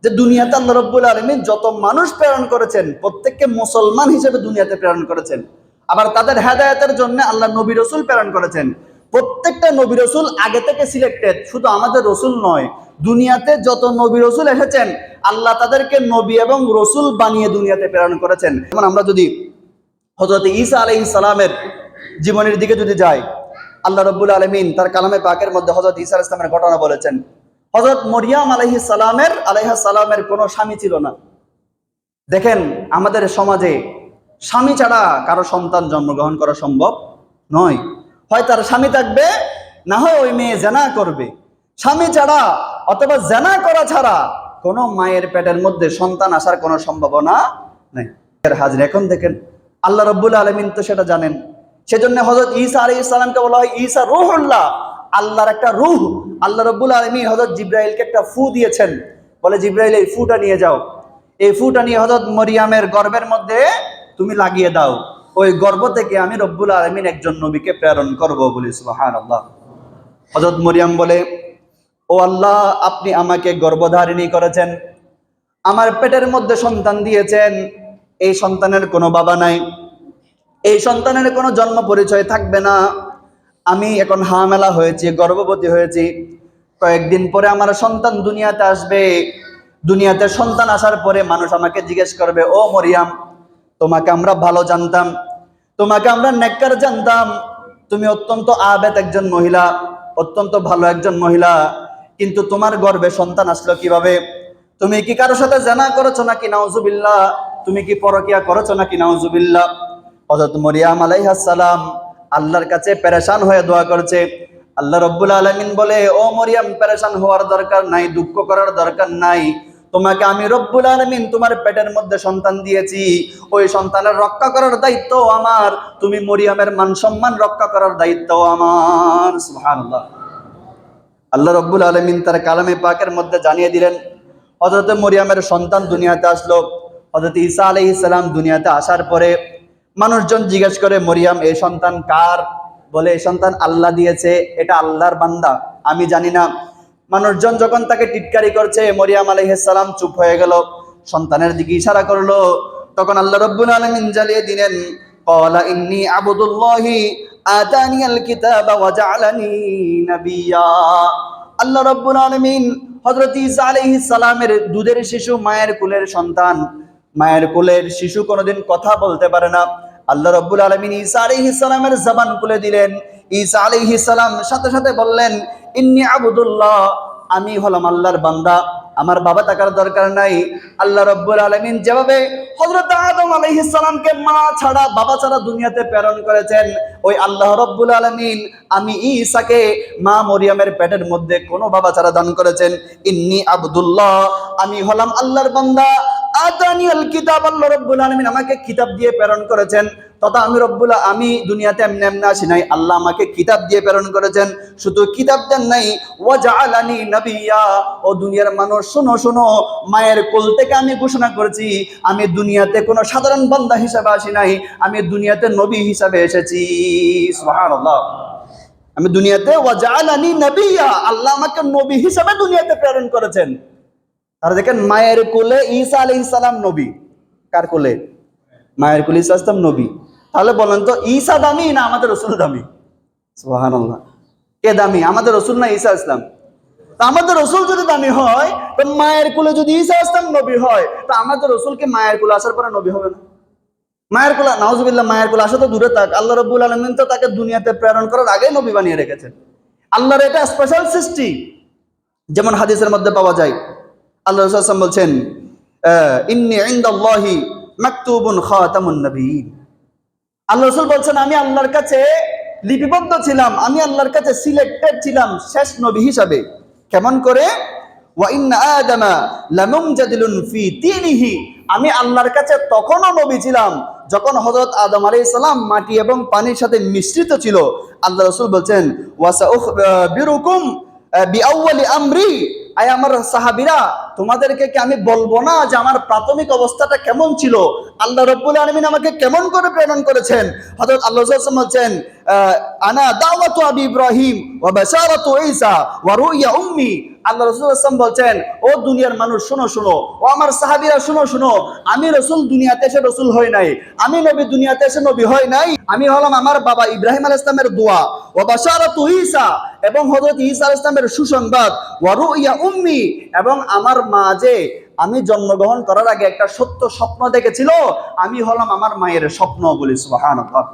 যে দুনিয়াতে আল্লাহ রাব্বুল আলামিন যত মানুষ প্রেরণ করেছেন প্রত্যেককে মুসলমান হিসেবে দুনিয়াতে প্রেরণ করেছেন। আবার তাদের হেদায়েতের জন্য আল্লাহ নবী রাসূল প্রেরণ করেছেন। প্রত্যেকটা নবী রাসূল আগে থেকে সিলেক্টেড, শুধু আমাদের রাসূল নয়, দুনিয়াতে যত নবী রাসূল এসেছেন আল্লাহ তাদেরকে নবী এবং রাসূল বানিয়ে দুনিয়াতে প্রেরণ করেছেন। যেমন আমরা যদি হযরত ঈসা আলাইহিস সালামের জীবনের দিকে যদি যাই, আল্লাহ রাব্বুল আলামিন তার কালামে পাকের মধ্যে হযরত ঈসা আলাইহিস সালামের ঘটনা বলেছেন। হযরত মরিয়ম আলাইহিস সালামের কোনো স্বামী ছিল না। দেখেন আমাদের সমাজে স্বামী ছাড়া কারো সন্তান জন্মগ্রহণ করা সম্ভব নয়। হয় তার স্বামী থাকবে, না হয় ওই মেয়ে জেনা করবে। স্বামী ছাড়া অথবা জেনা করা ছাড়া কোনো মায়ের পেটের মধ্যে সন্তান আসার কোনো সম্ভাবনা নেই। হাজির এখন দেখেন আল্লাহ রাব্বুল আলামিন তো সেটা জানেন। সেজন্য হযরত ঈসা আলাইহিস সালামকে বলা হয় ঈসা রূহুল্লাহ, আল্লাহর একটা রূহ। আল্লাহ রাব্বুল আলামিন হযরত জিবরাইলকে একটা ফু দিয়েছেন, বলে জিবরাইল এই ফুটা নিয়ে যাও, এই ফুটা নিয়ে হযরত মরিয়মের গর্ভের মধ্যে তুমি লাগিয়ে দাও, ওই গর্ভ থেকে আমি রব্বুল আলামিন একজন নবীকে প্রেরণ করব বলি সুবহানাল্লাহ। হযরত মরিয়ম বলে, ও আল্লাহ, আপনি আমাকে গর্ভধারিণী করেছেন, আমার পেটের মধ্যে সন্তান দিয়েছেন, এই সন্তানের কোনো বাবা নাই, এই সন্তানের কোনো জন্ম পরিচয় থাকবে না। আমি এখন হামেলা হয়েছি, গর্ভবতী হয়েছি, কয়েকদিন পরে আমার সন্তান দুনিয়াতে আসবে। দুনিয়াতে সন্তান আসার পরে মানুষ আমাকে জিজ্ঞেস করবে, ও মরিয়ম, তোমাকে আমরা ভালো জানতাম, তোমাকে আমরা নেককার জানতাম, তুমি অত্যন্ত আবেদ একজন মহিলা, অত্যন্ত ভালো একজন মহিলা, কিন্তু তোমার গর্ভে সন্তান আসলো কিভাবে? তুমি কি কারোর সাথে জানা করেছো নাকি নাউজুবিল্লাহ? তুমি কি পরকিয়া করেছো নাকি নাউজুবিল্লাহ? হযরত মরিয়ম আলাইহিস সালাম আল্লাহর কাছে পেরেশান হয়ে দোয়া করছে। আল্লাহ রাব্বুল আলামিন বলে, ও মরিয়ম, পেরেশান হওয়ার দরকার নাই, দুঃখ করার দরকার নাই, তোমাকে আমি রব্বুল আলামিন তোমার পেটের মধ্যে সন্তান দিয়েছি, ওই সন্তানের রক্ষা করার দায়িত্ব আমার, তুমি মরিয়মের মান সম্মান রক্ষা করার দায়িত্ব আমার। সুবহানাল্লাহ। আল্লাহ রাব্বুল আলামিন তার কালামে পাকের মধ্যে জানিয়ে দিলেন, হযরত মরিয়মের সন্তান দুনিয়াতে আসলো। হযরত ঈসা আলাইহিস সালাম দুনিয়াতে আসার পরে মানুষজন জিজ্ঞেস করে, মরিয়ম, এই সন্তান কার? বলে, এই সন্তান আল্লাহ দিয়েছে, এটা আল্লাহর বান্দা, আমি জানি না। মানুষজন যখন তাকে টিটকারি করছে, মরিয়ম আলাইহিস সালাম চুপ হয়ে গেল, সন্তানের দিকে ইশারা করলো। তখন আল্লাহ রাব্বুল আলামিন জ্বালিয়ে দিলেন, ক্বালা ইন্নী আবদুল্লাহি আতানিয়াল কিতাবা ওয়া জাআলানি নাবিয়্যা। আল্লাহ রাব্বুল আলামিন হযরত ঈসা আলাইহিস সালামের দুধের শিশু, মায়ের কোলের সন্তান, মায়ের কোলের শিশু কোনোদিন কথা বলতে পারে না। আল্লাহ রাব্বুল আলামিন ঈসা আলাইহিস সালামের জবান খুলে দিলেন। ঈসা আলাইহিস সালাম সাথে সাথে বললেন, ইন্নী আবদুল্লাহ, আমি হলাম আল্লাহর বান্দা, আমার বাবা থাকার দরকার নাই। আল্লাহ রাব্বুল আলামিন যেভাবে হযরত আদম আলাইহিস সালামকে মা ছাড়া বাবা ছাড়া দুনিয়াতে প্রেরণ করেছেন, ওই আল্লাহ রাব্বুল আলামিন আমি ঈসাকে মা মরিয়মের পেটের মধ্যে কোনো বাবা ছাড়া দান করেছেন। ইন্নী আবদুল্লাহ, আমি হলাম আল্লাহর বান্দা, আতানিয়াল কিতাব, আল্লাহ রাব্বুল আলামিন আমাকে কিতাব দিয়ে প্রেরণ করেছেন। তথা আমি দুনিয়াতে এমনি এমনি আসি নাই, আল্লাহ আমাকে কিতাব দিয়ে প্রেরণ করেছেন। শুধু কিতাব দেন নাই, ওয়া জাআলানি নাবিয়্যা, ও দুনিয়ার মানুষ শোনো শোনো, মায়ের কোল থেকে আমি ঘোষণা করেছি, আমি দুনিয়াতে কোনো সাধারণ বান্দা হিসেবে আসি নাই, আমি দুনিয়াতে নবী হিসেবে এসেছি। সুবহানাল্লাহ। আমি দুনিয়াতে ওয়া জাআলানি নাবিয়্যা, আল্লাহ আমাকে নবী হিসেবে দুনিয়াতে প্রেরণ করেছেন। আর দেখেন মায়ের কোলে ঈসা আলাইহিস সালাম নবী, কার কোলে? মায়ের কোলে ঈসা আসলাম নবী। তাহলে বলেন তো ঈসা দামি না আমাদের রাসূল দামি? সুবহানাল্লাহ। কে দামি, আমাদের রাসূল না ঈসা ইসলাম? তা আমাদের রাসূল যদি দামি হয়, তো মায়ের কোলে যদি ঈসা ইসলাম নবী হয়, তো আমাদের রাসূলকে মায়ের কোলে আসার পরে নবী হবে না? মায়ের কোলে, নাউজুবিল্লাহ, মায়ের কোলে আসা তো দূরে থাক, আল্লাহ রাব্বুল আলামিন তো তাকে দুনিয়াতে প্রেরণ করার আগে নবী বানিয়ে রেখেছেন। আল্লাহর এটা স্পেশাল সৃষ্টি। যেমন হাদিসের মধ্যে পাওয়া যায়, আল্লাহ রাসূল সাল্লাল্লাহু আলাইহি ওয়াসাল্লাম বলছেন, ইন্নী ইনদাল্লাহি মাকতুবুন খাতামুন নবিয়্যিন। আল্লাহ রাসূল বলছেন, আমি আল্লাহর কাছে লিপিবদ্ধ ছিলাম, আমি আল্লাহর কাছে সিলেক্টেড ছিলাম শেষ নবী হিসাবে। কেমন করে? ওয়া ইন্না আদামা লামুমজাদিলুন ফি তিনিহি, আমি আল্লাহর কাছে তখনও নবী ছিলাম যখন হযরত আদম আলাইহিস সালাম মাটি এবং পানির সাথে মিশ্রিত ছিল। আল্লাহ রাসূল বলছেন, ওয়া সাউখবিরুকুম বিআউয়ালি আমরি, আয় আমার সাহাবীরা, তোমাদেরকে কি আমি বলবো না যে আমার প্রাথমিক অবস্থাটা কেমন ছিল, আল্লাহ রাব্বুল আলামিন আমাকে কেমন করে প্রেরণ করেছেন। হযরত আল্লাহ সাল্লাল্লাহু আলাইহি ওয়াসাল্লাম বলছেন, আনা দাওয়াতু আবি ইব্রাহিম ওয়া বাশারাতু ঈসা ওয়া রুইয়া উম্মি। আল্লাহ রাসূল সাল্লাল্লাহু আলাইহি ওয়াসাল্লাম বলছেন, ও দুনিয়ার মানুষ শোনো শোনো, ও আমার সাহাবীরা শোনো শোনো, আমি রাসূল দুনিয়াতে এসে রাসূল হই নাই, আমি নবী দুনিয়াতে এসে নবী হই নাই, আমি হলাম আমার বাবা ইব্রাহিম আলাইহিস সালামের দোয়া, ওয়া বাশারাতু ঈসা, এবং হযরত ঈসা আলাইহিস সালামের সুসংবাদ, ওয়া রুইয়া উম্মি, এবং আমার মা যে আমি জন্মগ্রহণ করার আগে একটা সত্য স্বপ্ন দেখেছিল, আমি হলাম আমার মায়ের স্বপ্ন। বলি সুবহানাল্লাহ।